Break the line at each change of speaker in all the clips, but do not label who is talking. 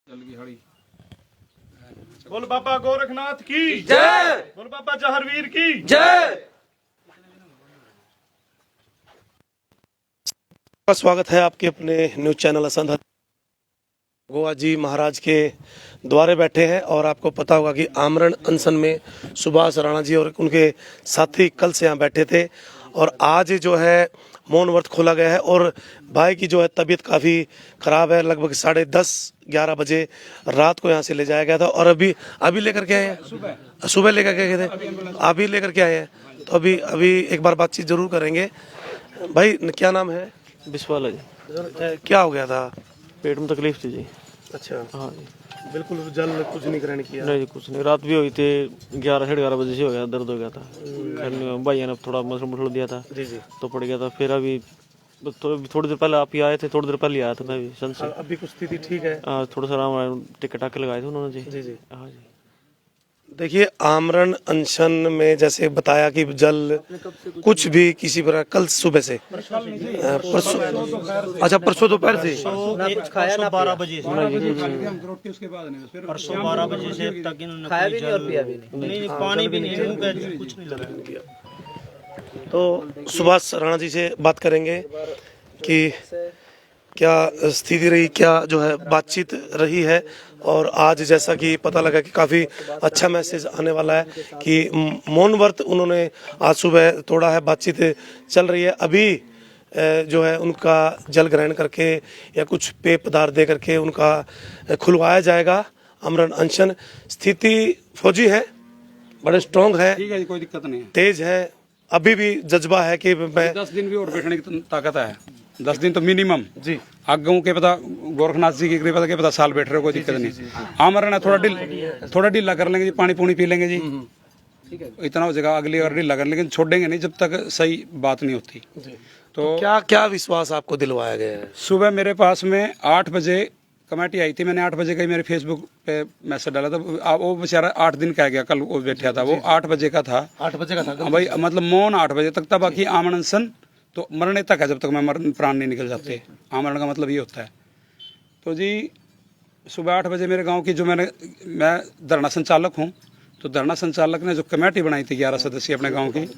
बोल बाबा गोरखनाथ की
जय।
बोल बाबा जहरवीर की
जय।
स्वागत है आपके अपने न्यूज चैनल असंध गोवा जी महाराज के द्वारे बैठे हैं और आपको पता होगा कि आमरण अनशन में सुभाष राणा जी और उनके साथी कल से यहाँ बैठे थे और आज जो है मौन व्रत खोला गया है और भाई की जो है तबीयत काफ़ी ख़राब है। लगभग 10:30-11 बजे रात को यहाँ से ले जाया गया था और अभी लेकर के आए हैं। सुबह लेकर के गए थे, अभी लेकर के आए हैं। तो अभी एक बार बातचीत जरूर करेंगे। भाई क्या नाम है?
बिस्वाल है जी।
क्या हो गया था?
पेट में तकलीफ थी जी।
अच्छा,
हाँ जी।
बिल्कुल जल कुछ नहीं ग्रहण किया?
नहीं जी, कुछ नहीं। रात भी हुई थी 11-11:30 बजे से हो गया, दर्द हो गया था। फिर भाइयों ने थोड़ा मसल दिया था
जी जी।
तो पड़ गया था। फिर अभी थोड़ी देर पहले आप ही आए थे, थोड़ी देर पहले आया था मैं भी सन से।
अभी कुछ स्थिति ठीक है?
थोड़ा सा आराम, टिकट टाके लगाए थे उन्होंने जी।
जी जी।
हाँ जी।
देखिए आमरण अनशन में जैसे बताया कि जल कुछ भी किसी प्रकार कल सुबह से परसों, अच्छा परसों दोपहर से
ना कुछ खाया ना
12 बजे से
परसों 12 बजे से अब तक इन्होंने
खाया भी नहीं और पिया भी नहीं।
नहीं पानी भी नहीं, मुंह का कुछ नहीं लगा।
तो सुभाष राणा जी से बात करेंगे कि क्या स्थिति रही, क्या जो है बातचीत रही है। और आज जैसा कि पता लगा कि काफ़ी अच्छा मैसेज आने वाला है कि मौन व्रत उन्होंने आज सुबह तोड़ा है, बातचीत चल रही है। अभी जो है उनका जल ग्रहण करके या कुछ पेय पदार्थ दे करके उनका खुलवाया जाएगा आमरण अनशन। स्थिति फौजी है, बड़े स्ट्रॉन्ग है,
ठीक है, कोई दिक्कत नहीं है,
तेज है, अभी भी जज्बा है कि मैं
10 दिन भी और बैठने की ताकत है। 10 दिन तो मिनिमम
जी।
आगे के पता गोरखनाथ जी की कृपा के पता साल बैठ रहे हो, कोई दिक्कत नहीं। आमरण है, थोड़ा ढीला कर लेंगे जी, पानी पूनी पी लेंगे जी, इतना हो जाएगा। अगली बार ढीला कर, लेकिन छोड़ेंगे नहीं जब तक सही बात नहीं होती। तो
क्या क्या विश्वास आपको दिलवाया गया है?
सुबह मेरे पास में 8 बजे कमेटी आई थी, मैंने 8 बजे का ही मेरे फेसबुक पे मैसेज डाला था। वो बेचारा 8 दिन का गया, कल वो बैठा था, वो 8 बजे का था।
8 बजे का था
भाई, मतलब मौन 8 बजे तक था। बाकी आमरण अनशन तो मरने तक है, जब तक मैं प्राण नहीं निकल जाते। आमरण का मतलब ये होता है। तो जी सुबह 8 बजे मेरे गांव की जो मैं धरना संचालक हूं, तो धरना संचालक ने जो कमेटी बनाई थी 11 सदस्यीय अपने गांव की,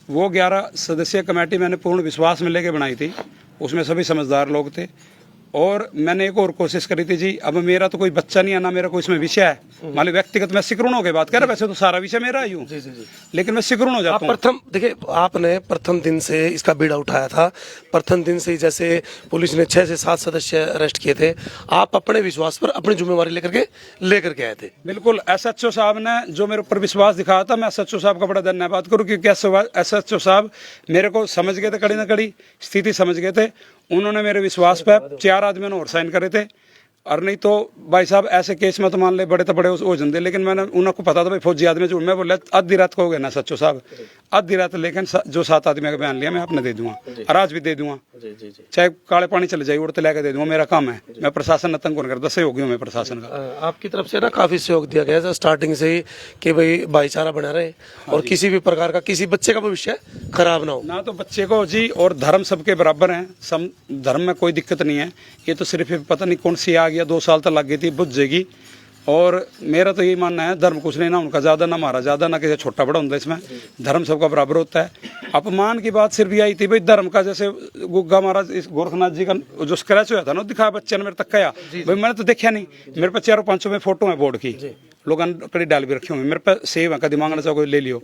वो 11 सदस्यीय कमेटी मैंने पूर्ण विश्वास में लेके बनाई थी। उसमें सभी समझदार लोग थे और मैंने एक और कोशिश करी थी जी। अब मेरा तो कोई बच्चा नहीं है ना, मेरा कोई इसमें विषय है। मान लो व्यक्तिगत मैं सिकुड़न हो के बात कर रहा, वैसे तो सारा विषय मेरा ही हूँ, लेकिन मैं सिकुड़न हो जाता हूँ।
प्रथम देखिए, आपने प्रथम दिन से इसका बीड़ा उठाया था। प्रथम दिन से ही जैसे पुलिस ने 6 से 7 सदस्य अरेस्ट किए थे, आप अपने विश्वास पर अपनी जिम्मेवारी लेकर के आए थे।
बिल्कुल, SHO साहब ने जो मेरे ऊपर विश्वास दिखाया था, मैं SHO साहब का बड़ा धन्यवाद करूँ, क्योंकि SHO साहब मेरे को समझ गए थे, कड़ी ना कड़ी स्थिति समझ गए थे। उन्होंने मेरे विश्वास पर 4 आदमियों ने और साइन करे थे। और नहीं तो भाई साहब ऐसे केस में तो मान ले बड़े तो बड़े हो जाते, लेकिन मैंने उनको पता था भाई फौजी आदमी जो मैं बोला आधी रात को हो गया ना SHO साहब, आधी रात, लेकिन जो 7 आदमी का बयान लिया मैं अपने दे दूंगा और आज भी दे दूंगा, चाहे काले पानी चले जाए उड़ते लेकर दे दूंगा, मेरा काम है। मैं प्रशासन नतंग कौन करता, सहयोगी हूँ मैं प्रशासन का।
आपकी तरफ से ना काफी सहयोग दिया गया है स्टार्टिंग से ही कि भाई भाईचारा बना रहे और किसी भी प्रकार का किसी बच्चे का भविष्य खराब ना हो।
ना तो बच्चे को जी, और धर्म सबके बराबर हैं, सब धर्म में कोई दिक्कत नहीं है। ये तो सिर्फ पता नहीं कौन सी आ गया, 2 साल तक लग गई थी, बुझ जाएगी। और मेरा तो यही मानना है, धर्म कुछ नहीं, ना उनका ज़्यादा ना हमारा ज़्यादा, ना किसी छोटा बड़ा होता है, इसमें धर्म सबका बराबर होता है। अपमान की बात सिर्फ यही थी भाई धर्म का, जैसे गुग्गा महाराज इस गोरखनाथ जी का जो स्क्रैच हुआ था ना, दिखाया बच्चे ने मेरे तक कहा भाई, मैंने तो देखा नहीं, मेरे पे 4-5 में फोटो है बोर्ड की, लोगों ने कड़ी डाल भी रखी हुई, मेरे पे सेव है, कभी मांगना चाहो ले लियो।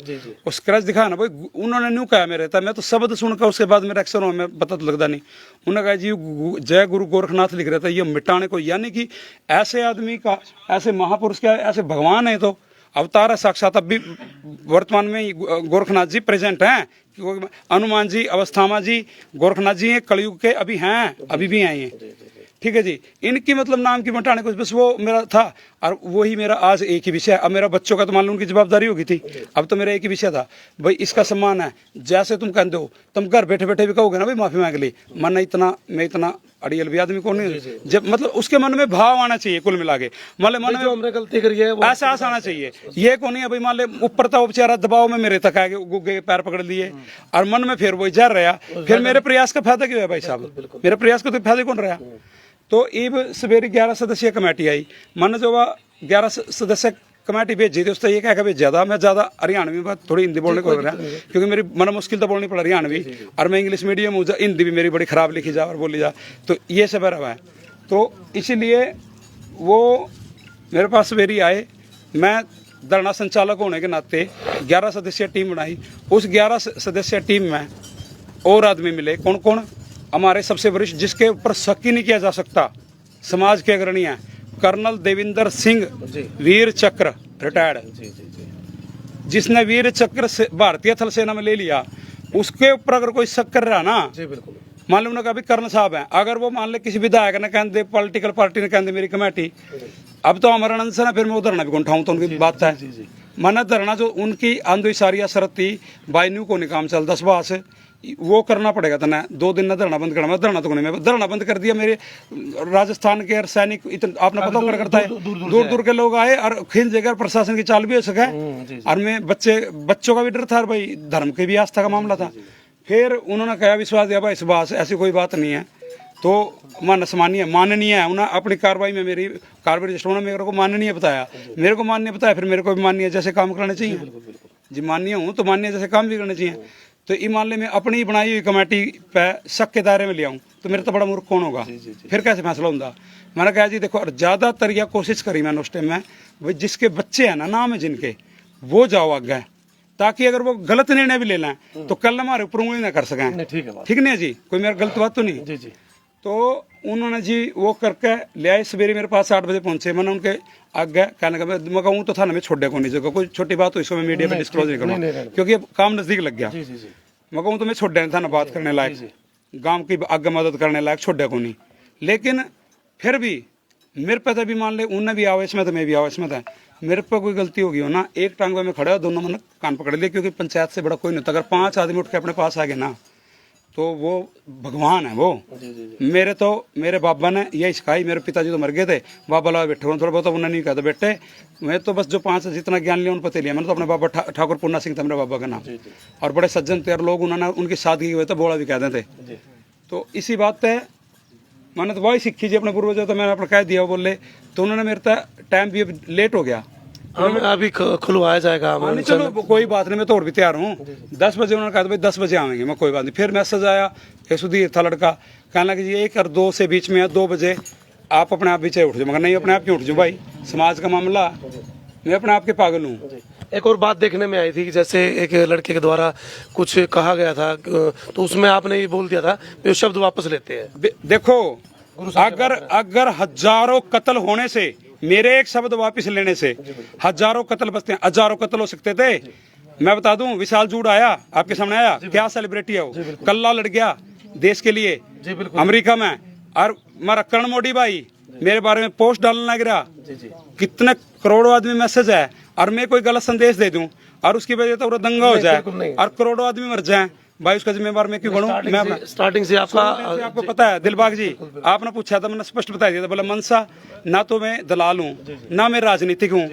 और स्क्रैच दिखाया ना भाई, उन्होंने न्यू कहा मेरे था, मैं तो शब्द सुनकर उसके बाद मेरा एक्शन हुआ, मैं पता तो लगता नहीं। उन्होंने कहा जी जय गुरु गोरखनाथ लिख रहा था, ये मिटाने को, यानी कि ऐसे आदमी का, ऐसे महापुरुष का, ऐसे भगवान है तो अवतार है साक्षात। अब भी वर्तमान में गोरखनाथ जी प्रेजेंट हैं, हनुमान जी, अवस्थामा जी, गोरखनाथ जी कलयुग के अभी हैं, अभी भी आए हैं। ठीक है जी, इनकी मतलब नाम की मिटाने को बस वो मेरा था, और वही मेरा आज एक ही विषय है। अब मेरा बच्चों का तो मान लो उनकी जवाबदारी होगी थी, अब तो मेरा एक ही विषय था भाई, इसका सम्मान है। जैसे तुम कहते हो, तुम घर बैठे बैठे भी कहोगे ना भाई माफी मांग ली, मन इतना, मैं इतना अड़ियल भी आदमी को नहीं, जब मतलब उसके मन में भाव आना चाहिए, कुल मिला के मतलब मन में
हमने गलती करी है
एहसास आना चाहिए। ये को नहीं है भाई मान ले ऊपर था वो बेचारा दबाव में मेरे तक आ गए, गुग्गे पैर पकड़ लिए और मन में फिर वो जर रहा, फिर मेरे प्रयास का फायदा क्यों है भाई साहब, मेरे प्रयास का तो फायदा कौन रहा। तो इब सवेरे 11 सदस्यीय कमेटी आई, मन जो 11 सदस्य कमेटी भेजी थी उससे ये क्या भेज ज़्यादा मैं ज़्यादा हरियाणवी बात थोड़ी हिंदी बोलने को लग रहा है, क्योंकि मेरी मन मुश्किल तो बोलनी पड़ा हरियाणवी, और मैं इंग्लिश मीडियम हूँ, हिंदी भी मेरी बड़ी ख़राब लिखी जा और बोली जा, तो ये सब रहा है। तो इसीलिए वो मेरे पास सवेरे आए, मैं धरना संचालक होने के नाते 11 सदस्यीय टीम बनाई। उस 11 सदस्यीय टीम में और आदमी मिले, कौन कौन, हमारे सबसे वरिष्ठ जिसके ऊपर शक ही नहीं किया जा सकता, समाज के अग्रणी हैं, कर्नल देविंदर सिंह वीर चक्र रिटायर्ड, जिसने वीर चक्र से भारतीय थल सेना में ले लिया, उसके ऊपर अगर कोई शक कर रहा ना, मान लो कभी कर्ण साहब हैं, अगर वो मान ले किसी विधायक ने कहते पॉलिटिकल पार्टी ने कहते मेरी कमेटी अब तो हमारा अनशन है, फिर मैं धरना भी कौन उठाऊं, तो उनकी बात है माना धरना जो उनकी आंदो सारी शरत थी, बाइन्यू को नहीं काम चल 10 बास वो करना पड़ेगा था ना, 2 दिन ना धरना बंद करना, मैं धरना तो नहीं, मैं धरना बंद कर दिया। मेरे राजस्थान के सैनिक इतने आपने पता कर करता है, दूर दूर के लोग आए और खिंच जगह प्रशासन की चाल भी हो सके, और मैं बच्चों का भी डर था भाई, धर्म की भी आस्था का मामला था। फिर उन्होंने कहा विश्वास दिया भाई इस बात ऐसी कोई बात नहीं है, तो माननीय है, उन्होंने अपनी कार्रवाई में मेरी कार्रवाई रजिस्टर उन्होंने मेरे को माननीय बताया, मेरे को मान्य बताया, फिर मेरे को भी माननीय जैसे काम करने चाहिए, जी मान्य हूँ तो मान्य जैसे काम भी करने चाहिए। तो ये मान ले मैं अपनी बनाई हुई कमेटी पे शक के दायरे में ले आऊँ तो मेरे तो बड़ा मूर्ख कौन होगा, फिर कैसे फैसला होगा। मैंने कहा जी देखो, ज़्यादातर यह कोशिश करी मैंने उस टाइम में, भाई जिसके बच्चे हैं ना, नाम है जिनके, वो जाओ आगे, ताकि अगर वो गलत निर्णय भी ले लें तो कल हमारे ऊपर उंगली ना कर सकें। ठीक नहीं जी, कोई मेरा गलत बात तो नहीं। तो उन्होंने जी वो करके ले आए, सवेरे मेरे पास 8 बजे पहुंचे, मैंने उनके आगे कहने का मैं कहूँ तो थाना में छोड़े को नहीं जगह, कोई छोटी बात हो इसको मैं मीडिया पे डिस्क्लोज नहीं करूँगा, क्योंकि अब काम नजदीक लग गया। मैं कहूँ तो मैं छोड़े था ना, बात करने लायक, गांव की आगे मदद करने लायक छोड़े को नहीं। लेकिन फिर भी मेरे पे तो भी मान ले उनने भी आवेश में था, मैं भी आवेश में था, मेरे पे कोई गलती होगी हो ना, एक टांग में खड़ा, दोनों मैंने कान पकड़ लिए, क्योंकि पंचायत से बड़ा कोई नहीं था। अगर 5 आदमी उठ के अपने पास आ गए ना, तो वो भगवान है वो। मेरे बाबा ने यही सिखाई, मेरे पिताजी तो मर गए थे, बाबा ला बैठे थोड़ा बहुत उन्होंने नहीं कहा था बेटे, मैं तो बस जो 5 जितना ज्ञान लिया उन पता लिया। मैंने तो अपने बाबा ठाकुर पूर्णा सिंह था मेरे बाबा का नाम, और बड़े सज्जन थे लोग, उन्होंने उनकी सादगी हुए तो बोला भी कहते थे। तो इसी बात है मैंने तो वही सीखी जी अपने पूर्वजों, तो मैंने अपना कह दिया, बोले तो उन्होंने मेरे टाइम भी लेट हो गया,
अभी खुलवाया जाएगा।
चलो कोई बात नहीं, मैं तो और भी तैयार हूँ। 10 बजे उन्होंने कहा भाई 10 बजे आएंगे, मैं कोई बात नहीं। फिर मैसेज आया, सुधीर था लड़का, कहने लगा जी 1 और 2 से बीच में है, 2 बजे आप अपने आप पीछे उठ जाओ। मगर नहीं, अपने आप क्यों उठ जाऊँ भाई, समाज का मामला, मैं अपने आप के पागल हूँ।
एक और बात देखने में आई थी कि जैसे एक लड़के के द्वारा कुछ कहा गया था, तो उसमें आपने ये बोल दिया था कि शब्द वापस लेते हैं।
देखो, अगर हजारों कत्ल होने से, मेरे एक शब्द वापस लेने से हजारों कत्ल बचते हैं, हजारों कत्ल हो सकते थे। मैं बता दूं, विशाल जूड़ आया आपके सामने, आया क्या सेलिब्रिटी है वो, कल्ला लड़ गया देश के लिए अमेरिका में, और मेरा कर्ण मोदी भाई मेरे बारे में पोस्ट डालने लग रहा, कितने करोड़ों आदमी मैसेज है, और मैं कोई गलत संदेश दे दूं और उसकी वजह से दंगा हो जाए और करोड़ों आदमी मर जाए, भाई उसका जिम्मेवार मैं क्यों बनूं। मैं
स्टार्टिंग से
आपको पता है दिलबाग जी, आपने पूछा था, मैंने स्पष्ट बता दिया था, बोला मनसा ना तो मैं दलाल हूँ, ना मैं राजनीतिक हूँ,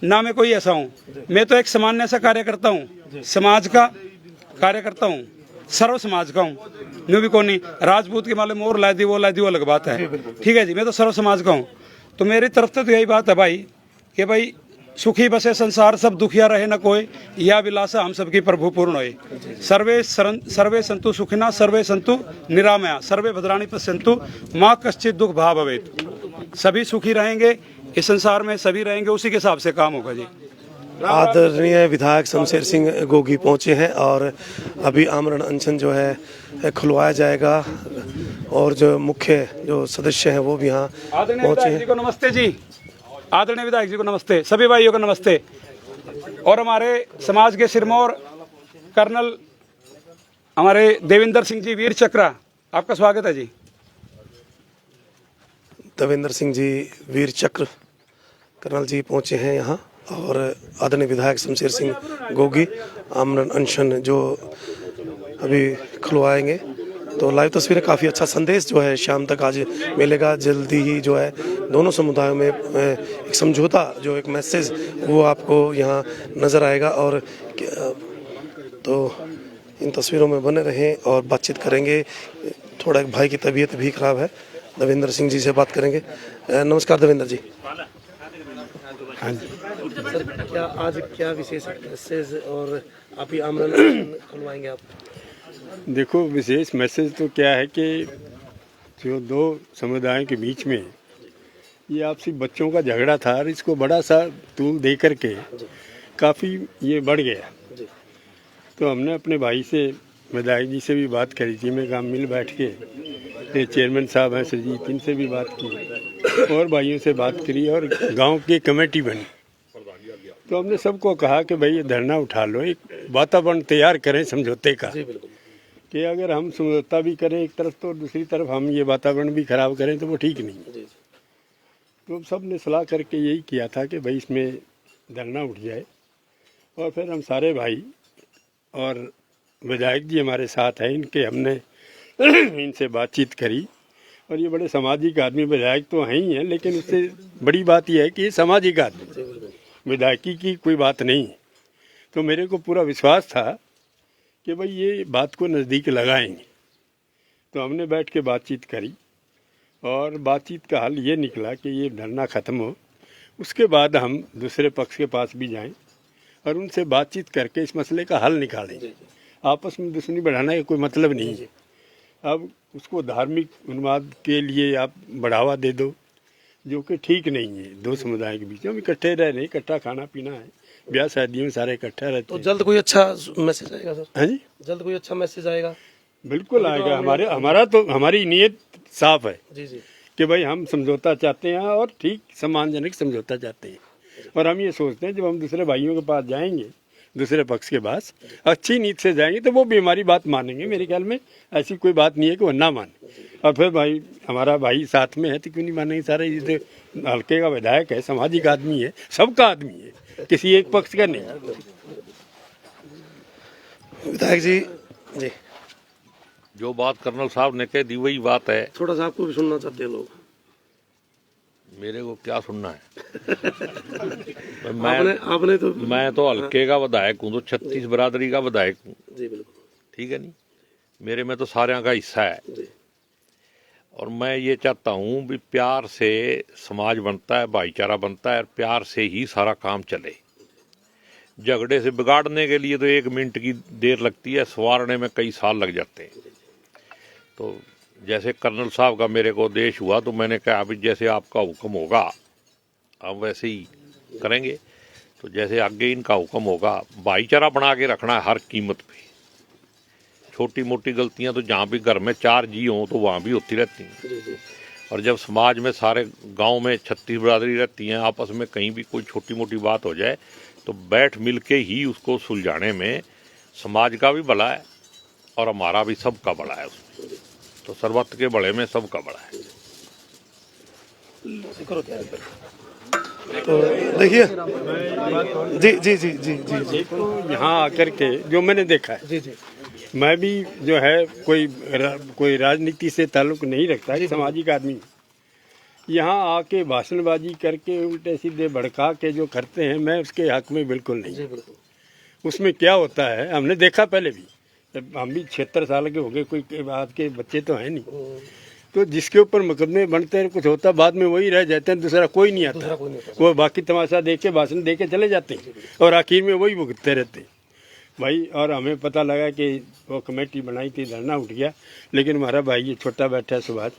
ना मैं कोई ऐसा हूँ, मैं तो एक सामान्य सा कार्यकर्ता हूँ, समाज का कार्यकर्ता हूँ, सर्व समाज का हूँ। न्यू भी कौन नहीं, राजपूत के माले मोर ला दी वो अलग बात है, ठीक है जी, मैं तो सर्व समाज का हूँ। तो मेरी तरफ से तो यही बात है भाई कि भाई सुखी बसे संसार सब दुखिया रहे न कोई, या विलासा हम सबकी प्रभु पूर्ण होए। सर्वे संतु सुखिना सर्वे संतु निरामया सर्वे भद्राणी पश्यन्तु माँ कश्चित दुख भाव भवेत्। सभी सुखी रहेंगे इस संसार में, सभी रहेंगे, उसी के हिसाब से काम होगा जी।
आदरणीय विधायक शमशेर सिंह गोगी पहुंचे हैं और अभी आमरण अनशन जो है खुलवाया जाएगा, और जो मुख्य जो सदस्य हैं वो भी यहाँ पहुंचे हैं।
नमस्ते जी, आदरणीय विधायक जी को नमस्ते, सभी भाइयों को नमस्ते, और हमारे समाज के सिरमौर कर्नल हमारे देविंदर सिंह जी वीर चक्रा, आपका स्वागत है जी।
देविंदर सिंह जी वीर चक्र कर्नल जी पहुंचे हैं यहाँ, और आदरणीय विधायक शमशेर सिंह गोगी आमरण अनशन जो अभी खुलवाएंगे। तो लाइव तस्वीरें, काफ़ी अच्छा संदेश जो है शाम तक आज मिलेगा। जल्दी ही जो है दोनों समुदायों में एक समझौता, जो एक मैसेज, वो आपको यहाँ नज़र आएगा। और तो इन तस्वीरों में बने रहें और बातचीत करेंगे। थोड़ा एक भाई की तबीयत भी ख़राब है, देवेंद्र सिंह जी से बात करेंगे। नमस्कार देवेंद्र जी।
हाँ जी,
सर क्या आज क्या विशेष मैसेज और आप ही आमरण खुलवाएंगे आप?
देखो विशेष मैसेज तो क्या है कि जो दो समुदायों के बीच में ये आपसी बच्चों का झगड़ा था और इसको बड़ा सा तूल दे करके काफ़ी ये बढ़ गया। तो हमने अपने भाई से, विधायक जी से भी बात करी थी, मैं काम मिल बैठ के, ये चेयरमैन साहब हैं सुरजीत, इनसे भी बात की और भाइयों से बात करी और गांव की कमेटी बनी। तो हमने सबको कहा कि भाई ये धरना उठा लो, एक वातावरण तैयार करें समझौते का, कि अगर हम समझौता भी करें एक तरफ तो दूसरी तरफ हम ये वातावरण भी खराब करें तो वो ठीक नहीं। तो सब ने सलाह करके यही किया था कि भाई इसमें धरना उठ जाए। और फिर हम सारे भाई और विधायक जी हमारे साथ हैं, इनके हमने इनसे बातचीत करी और ये बड़े सामाजिक आदमी, विधायक तो हैं ही हैं लेकिन उससे बड़ी बात यह है कि ये सामाजिक आदमी, विधायकी की कोई बात नहीं। तो मेरे को पूरा विश्वास था कि भाई ये बात को नज़दीक लगाएंगे। तो हमने बैठ के बातचीत करी और बातचीत का हल ये निकला कि ये धरना ख़त्म हो, उसके बाद हम दूसरे पक्ष के पास भी जाएं और उनसे बातचीत करके इस मसले का हल निकालें। आपस में दुश्मनी बढ़ाने का कोई मतलब नहीं है। अब उसको धार्मिक उन्माद के लिए आप बढ़ावा दे दो, जो कि ठीक नहीं है। दो समुदाय के बीच हम इकट्ठे रह रहे हैं, इकट्ठा खाना पीना है, ब्याह शादियों में सारे इकट्ठा रहते
तो
हैं।
जल्द कोई अच्छा मैसेज आएगा सर?
हाँ जी,
जल्द कोई अच्छा मैसेज आएगा?
बिल्कुल आएगा। हमारी नीयत साफ है
जी जी।
कि भाई हम समझौता चाहते हैं और ठीक सम्मानजनक समझौता चाहते हैं। और हम ये सोचते हैं जब हम दूसरे भाइयों के पास जाएंगे, दूसरे पक्ष के पास अच्छी नीयत से जाएंगे तो वो भी हमारी बात मानेंगे। मेरे ख्याल में ऐसी कोई बात नहीं है कि वो ना माने। और फिर भाई हमारा भाई साथ में है तो क्यों नहीं मानेंगे? सारे ये हल्के का विधायक है, सामाजिक आदमी है, सबका आदमी है, किसी एक पक्ष का नहीं।
विधायक जी जी,
जो बात कर्नल साहब ने कह दी वही बात है।
थोड़ा सा आपको भी सुनना चाहते हैं लोग।
मेरे को क्या सुनना है?
आपने तो
मैं तो हल्के का विधायक हूँ, तो 36 बरादरी का विधायक हूँ।
जी बिल्कुल,
ठीक है नहीं, मेरे में तो सारे का हिस्सा है।
जी।
और मैं ये चाहता हूँ भी प्यार से समाज बनता है, भाईचारा बनता है, और प्यार से ही सारा काम चले। झगड़े से बिगाड़ने के लिए तो 1 मिनट की देर लगती है, संवारने में कई साल लग जाते हैं। तो जैसे कर्नल साहब का मेरे को उद्देश्य हुआ तो मैंने कहा अभी जैसे आपका हुक्म होगा हम वैसे ही करेंगे। तो जैसे आगे इनका हुक्म होगा, भाईचारा बना के रखना है हर कीमत पे। छोटी मोटी गलतियां तो जहाँ भी घर में 4 जी हों तो वहाँ भी होती रहती हैं। और जब समाज में सारे गांव में 36 बरादरी रहती हैं, आपस में कहीं भी कोई छोटी मोटी बात हो जाए तो बैठ मिल के ही उसको सुलझाने में समाज का भी भला है और हमारा भी सबका भला है उसमें। तो सर्वत्र के बड़े में सबका बड़ा है।
तो देखिए जी जी जी जी जी जी
तो यहाँ आकर के जो मैंने देखा है,
जी जी
मैं भी जो है कोई राजनीति से ताल्लुक नहीं रखता, एक सामाजिक आदमी। यहाँ आके भाषणबाजी करके उल्टे सीधे भड़का के जो करते हैं, मैं उसके हक में बिल्कुल नहीं। उसमें क्या होता है हमने देखा पहले भी, हम भी 76 साल के हो गए, कोई आज के बच्चे तो हैं नहीं। तो जिसके ऊपर मुकदमे बनते हैं, कुछ होता बाद में वही रह जाते हैं, दूसरा कोई नहीं आता। वो बाकी तमाशा देख के भाषण दे के चले जाते हैं और आखिर में वही भुगतते रहते हैं भाई। और हमें पता लगा कि वो कमेटी बनाई थी, धरना उठ गया, लेकिन हमारा भाई ये छोटा बैठा है सुभाष,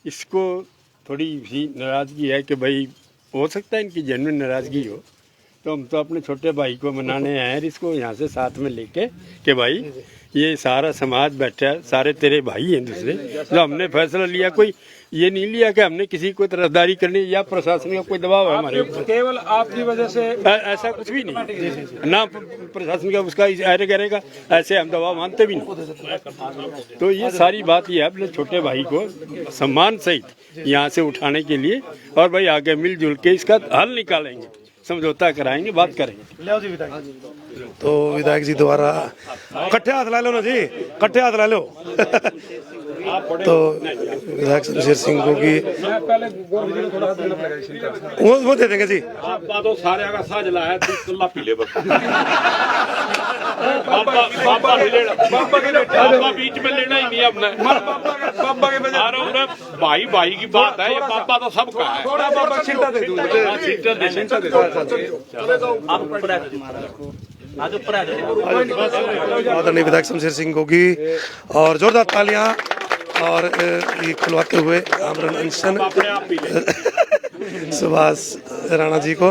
इसको थोड़ी सी नाराज़गी है कि भाई हो सकता है इनकी जेन्युइन नाराज़गी हो। तो हम तो अपने छोटे भाई को मनाने आए हैं, इसको यहाँ से साथ में लेके कि भाई ये सारा समाज बैठा है, सारे तेरे भाई हैं दूसरे। जो हमने फैसला लिया, कोई ये नहीं लिया कि हमने किसी को तरफदारी करनी या प्रशासन का कोई दबाव है हमारे ऊपर,
केवल आपकी वजह से
ऐसा कुछ भी नहीं। ना प्रशासन का उसका आरे करेगा, ऐसे हम दबाव मानते भी नहीं। तो ये सारी बात ये है, अपने छोटे भाई को सम्मान सहित यहाँ से उठाने के लिए, और भाई आगे मिलजुल के इसका हल निकालेंगे, समझौता कराएंगे, बात करेंगे।
तो विधायक जी दोबारा कट्ठे हाथ ला लो ना जी, कट्ठे हाथ ला लो। तो विधायक शमशेर सिंह गोगी वो दे देंगे जी।
बाबा तो सारे का साज लाया तू कुल्ला पीले बस बाबा बीच में लेना ही नहीं अपने बाबा के भाई भाई की बात है, ये बाबा तो सबका है। थोड़ा बाबा छिट्टा दे दूंगा, छिट्टा दे
आदरणीय विधायक शमशेर सिंह गोगी और जोरदार तालियां और ये खुलवाते हुए आमरण अनशन सुभाष राणा जी को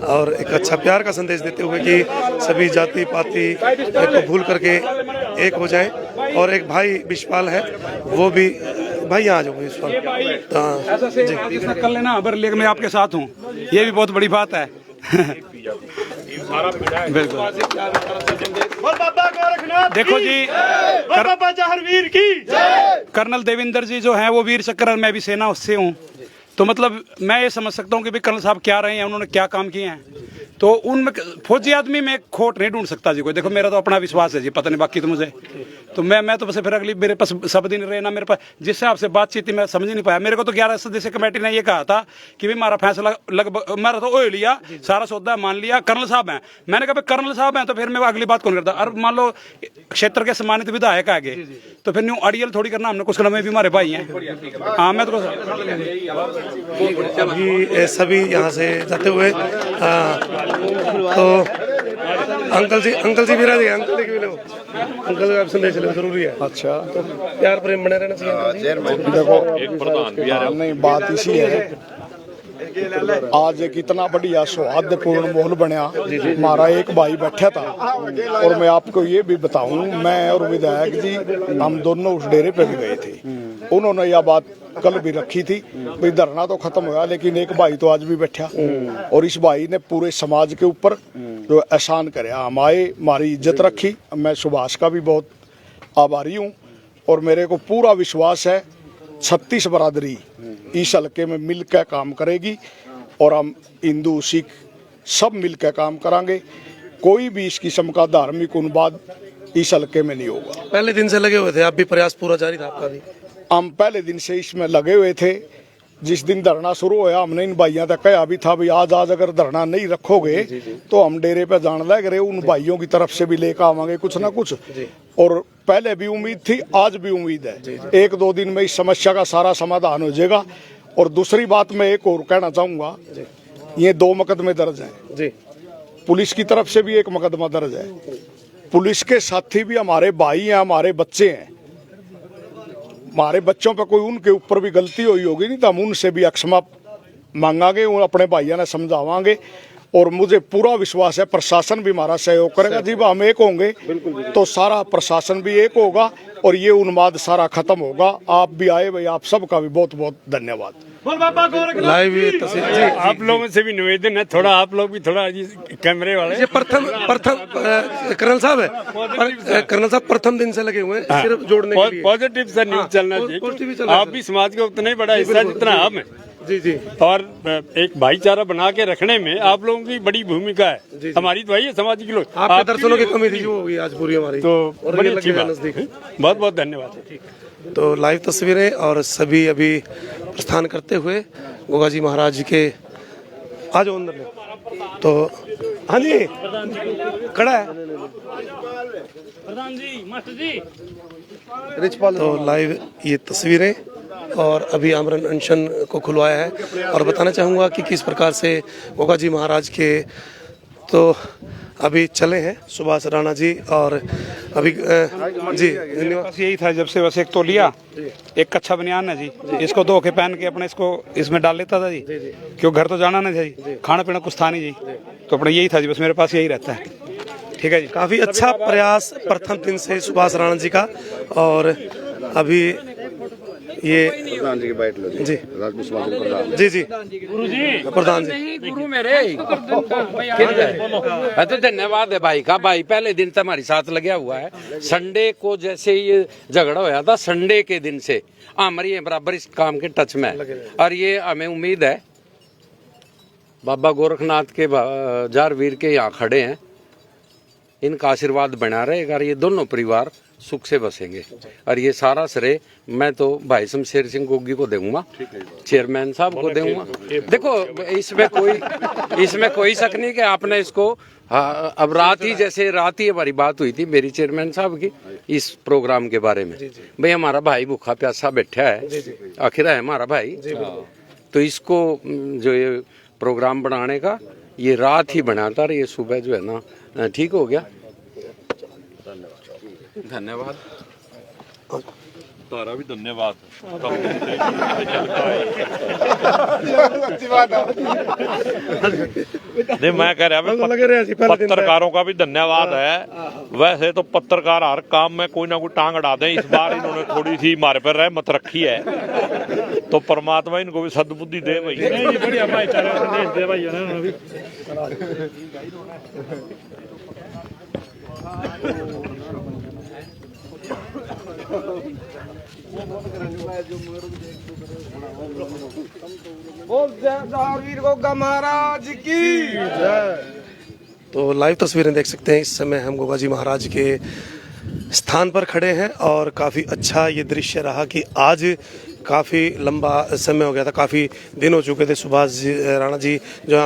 और एक अच्छा प्यार का संदेश देते हुए कि सभी जाति पाति को भूल करके एक हो जाएं। और एक भाई विशपाल है, वो भी भाई यहाँ आ जाओ विशपाल।
कर लेना अबर लेक में आपके साथ हूँ, ये भी बहुत बड़ी बात है। बिल्कुल।
बोल बाबा गोरखनाथ
देखो
की।
जी,
बोल बाबा जहरवीर की।
कर्नल देविंदर जी जो हैं वो वीर चक्र, मैं भी सेना उससे हूँ, तो मतलब मैं ये समझ सकता हूँ कि भाई कर्नल साहब क्या रहे हैं, उन्होंने क्या काम किए हैं, तो उनमें फौजी आदमी में खोट नहीं ढूंढ सकता जी कोई। देखो मेरा तो अपना विश्वास है जी, पता नहीं बाकी तो मुझे तो मैं तो बस फिर अगली मेरे पास सब दिन रहे ना मेरे पास, जिससे आपसे बातचीत थी मैं समझ नहीं पाया। मेरे को तो 11 सदस्य कमेटी ने ये कहा था कि भाई हमारा फैसला लगभग मेरा तो हो लिया, सारा सौदा मान लिया, कर्नल साहब हैं। मैंने कहा भाई कर्नल साहब हैं तो फिर मैं अगली बात कौन करता। और मान लो क्षेत्र के सम्मानित विधायक आगे तो फिर न्यू अड़ियल थोड़ी करना हमने, कुछ करना में भी हमारे भाई हैं। हाँ मैं तो
अभी सभी यहाँ से जाते हुए तो अंकल जी भी रह गए, अंकल जी भी लो, अंकल का संदेश लेना जरूरी है।
अच्छा,
तो प्यार प्रेम बने रहना चाहिए।
देखो
एक प्रधान भी आ रहा है।
नहीं, बात इसी है, आज एक इतना बढ़िया सौहार्दपूर्ण माहौल बनया, हमारा एक भाई बैठा था। और मैं आपको ये भी बताऊं, मैं और विधायक जी हम दोनों उस डेरे पे भी गए थे। उन्होंने यह बात कल भी रखी थी, भाई धरना तो खत्म हुआ लेकिन एक भाई तो आज भी बैठा, और इस भाई ने पूरे समाज के ऊपर जो एहसान करे, हम आए, हमारी इज्जत रखी। मैं सुभाष का भी बहुत आभारी हूँ और मेरे को पूरा विश्वास है 36 बरादरी इस हल्के में मिलकर काम करेगी और हम हिंदू सिख सब मिलकर काम करेंगे। कोई भी इस किस्म का धार्मिक उन्माद इस हल्के में नहीं होगा।
पहले दिन से लगे हुए थे आप भी, प्रयास पूरा जारी था आपका भी?
हम पहले दिन से इसमें लगे हुए थे। जिस दिन धरना शुरू होया हमने इन भाइयों तक कहा भी था, भाई आज अगर धरना नहीं रखोगे तो हम डेरे पे जान लग रहे, उन भाइयों की तरफ से भी लेकर आवांगे कुछ ना कुछ। और पहले भी उम्मीद थी, आज भी उम्मीद है, 1-2 दिन में इस समस्या का सारा समाधान हो जाएगा। और दूसरी बात मैं एक और कहना चाहूँगा, ये 2 मुकदमे दर्ज हैं, पुलिस की तरफ से भी एक मुकदमा दर्ज है। पुलिस के साथी भी हमारे भाई हैं, हमारे बच्चे हैं। हमारे बच्चों पर कोई उनके ऊपर भी गलती हुई होगी नहीं तो हम उनसे भी क्षमा मांगांगे, उन अपने भाइयों ने समझावांगे। और मुझे पूरा विश्वास है प्रशासन भी हमारा सहयोग करेगा। जब हम एक होंगे तो सारा प्रशासन भी एक होगा और ये उन्माद सारा खत्म होगा। आप भी आए भाई, आप सबका भी बहुत बहुत धन्यवाद।
बोल बाबा गोरखनाथ
लाइव
की।
तस्वीर
जी, आप लोगों से भी निवेदन है, थोड़ा आप लोग भी थोड़ा कैमरे वाले
ये प्रथम कर्नल साहब है, कर्नल साहब प्रथम दिन से लगे हुए हैं सिर्फ जोड़ने के लिए।
पॉजिटिव सा न्यूज चलना
पॉजिटिव
चाहिए। आप भी समाज का उतना ही बड़ा हिस्सा जितना आप हैं।
जी
और एक भाईचारा बना के रखने में आप लोगों की बड़ी भूमिका है। हमारी तो है समाज के लोग,
आपके दर्शनों की कमी थी जो होगी आज पूरी हमारी,
तो
और
बड़ी
ये
अच्छी
लगे
बात।
नजदीक।
बहुत बहुत धन्यवाद।
तो लाइव तस्वीरें और सभी अभी प्रस्थान करते हुए गोगा जी महाराज जी के आ जाओ अंदर ले। तो हाँ जी खड़ा है
प्रधान जी, मास्टर जी।
तो लाइव ये तस्वीरें और अभी आमरण अनशन को खुलवाया है। और बताना चाहूँगा कि किस प्रकार से गोगा जी महाराज के तो अभी चले हैं सुभाष राणा जी और अभी जी धन्यवाद।
बस यही था, जब से बस एक तो लिया, एक कच्छा बनियान है जी, इसको धो के पहन के अपने इसको इसमें डाल लेता था जी, क्यों घर तो जाना नहीं था जी, खाना पीना कुछ था नहीं जी, तो अपना यही था जी, बस मेरे पास यही रहता है। ठीक है जी।
काफ़ी अच्छा प्रयास प्रथम दिन से सुभाष राणा जी का। और अभी ये
प्रधान जी की बाइट लो जी,
जी
प्रधान
जी गुरु जी प्रधान जी
गुरु मेरे तो धन्यवाद है भाई का। भाई पहले दिन से हमारे साथ लगा हुआ है। संडे को जैसे ये झगड़ा होया था, संडे के दिन से हमारी बराबर इस काम के टच में है। और ये हमें उम्मीद है बाबा गोरखनाथ के जार वीर के यहाँ खड़े हैं, इनका आशीर्वाद बना रहेगा। ये दोनों परिवार सुख से बसेंगे। और ये सारा श्रेय मैं तो भाई शमशेर सिंह गोगी को दूंगा, चेयरमैन साहब को दूंगा। देखो इसमें कोई शक नहीं कि आपने इसको अब रात ही हमारी बात हुई थी मेरी चेयरमैन साहब की इस प्रोग्राम के बारे में। भाई हमारा भाई भूखा प्यासा बैठा है, आखिर है हमारा भाई, तो इसको जो ये प्रोग्राम बनाने का ये रात ही बना था, ये सुबह जो है ना ठीक हो गया। धन्यवाद।
तारा भी धन्यवाद। नहीं मैं कह रहा पत्रकारों का भी धन्यवाद है। वैसे तो पत्रकार हर काम में कोई ना कोई टांग अड़ा दें, इस बार इन्होंने थोड़ी सी हमारे पर रहमत रखी है, तो परमात्मा इनको भी सद्बुद्धि दे भाई।
बढ़िया भाईचारा संदेश दे भाई उन्होंने भी।
महाराज की जय। तो लाइव तस्वीरें देख सकते हैं, इस समय हम गोगा जी महाराज के स्थान पर खड़े हैं और काफ़ी अच्छा ये दृश्य रहा कि आज काफ़ी लंबा समय हो गया था, काफ़ी दिन हो चुके थे। सुभाष राणा जी जो है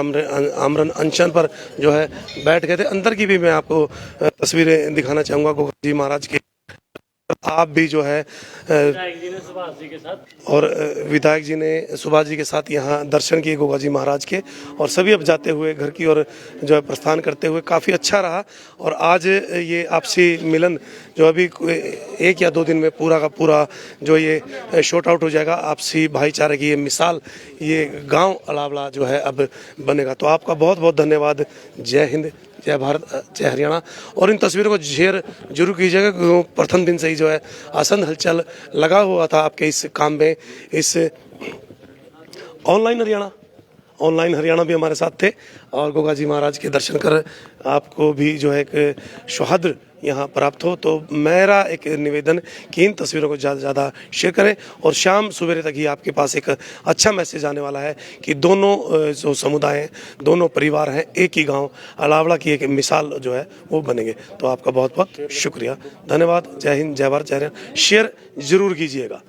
आमरण अनशन पर जो है बैठ गए थे। अंदर की भी मैं आपको तस्वीरें दिखाना चाहूँगा गोगा जी महाराज के। आप भी जो है
विधायक जी ने सुभाष जी के साथ
और विधायक जी ने सुभाष जी के साथ यहाँ दर्शन किए गोगा जी महाराज के, और सभी अब जाते हुए घर की ओर जो है प्रस्थान करते हुए काफ़ी अच्छा रहा। और आज ये आपसी मिलन जो अभी 1 या 2 दिन में पूरा का पूरा जो ये शॉर्ट आउट हो जाएगा, आपसी भाईचारे की ये मिसाल ये गांव अलावला जो है अब बनेगा। तो आपका बहुत बहुत धन्यवाद। जय हिंद, जय भारत, जय हरियाणा। और इन तस्वीरों को शेयर जरूर कीजिएगा, क्योंकि प्रथम दिन से ही जो है आसंद हलचल लगा हुआ था आपके इस काम में। इस ऑनलाइन हरियाणा भी हमारे साथ थे और गोगा जी महाराज के दर्शन कर आपको भी जो है एक सौहार्द यहाँ प्राप्त हो। तो मेरा एक निवेदन कि इन तस्वीरों को ज़्यादा से ज़्यादा शेयर करें और शाम सवेरे तक ही आपके पास एक अच्छा मैसेज आने वाला है कि दोनों जो समुदाय हैं, दोनों परिवार हैं, एक ही गांव अलावला की एक मिसाल जो है वो बनेंगे। तो आपका बहुत बहुत शुक्रिया, धन्यवाद। जय हिंद, जय भारत, जय हरियाणा। शेयर जरूर कीजिएगा।